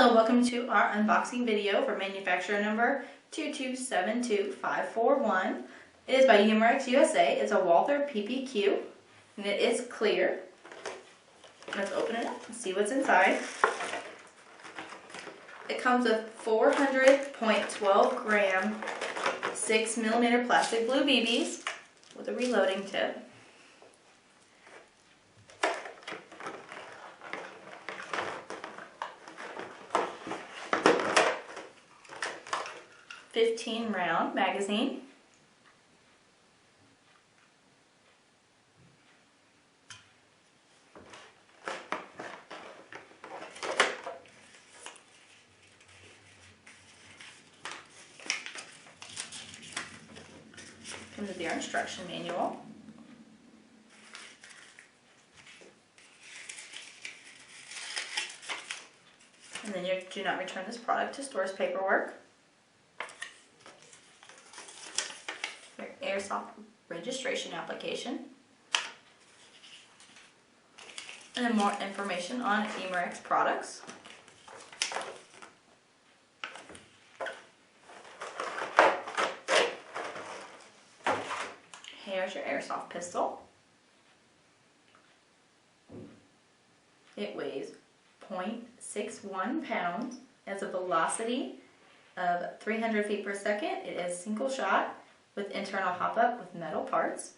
Hello, welcome to our unboxing video for manufacturer number 2272541. It is by Umarex USA. It's a WAther PPQ and it is clear. Let's open it up and see what's inside. It comes with 400.12 gram 6mm plastic blue BBs with a reloading tip. $15-round magazine. Comes with your instruction manual. And then you do not return this product to stores paperwork. Your Airsoft registration application. And then more information on Umarex products. Here's your Airsoft pistol. It weighs 0.61 pounds. It has a velocity of 300 feet per second. It is single shot with internal hop-up with metal parts.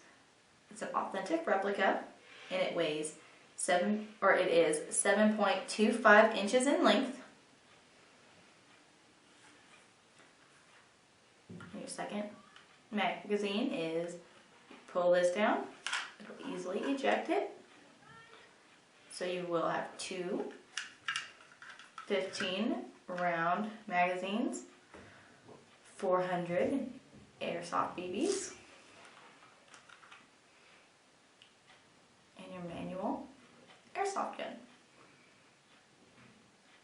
It's an authentic replica, and it weighs 7.25 inches in length. And your second magazine is, pull this down, it'll easily eject it. So you will have two 15-round magazines, 400 Airsoft BBs, and your manual Airsoft gun.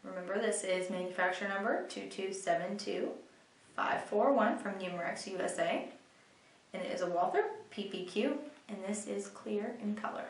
Remember, this is manufacturer number 2272541 from Umarex USA, and it is a WAther PPQ, and this is clear in color.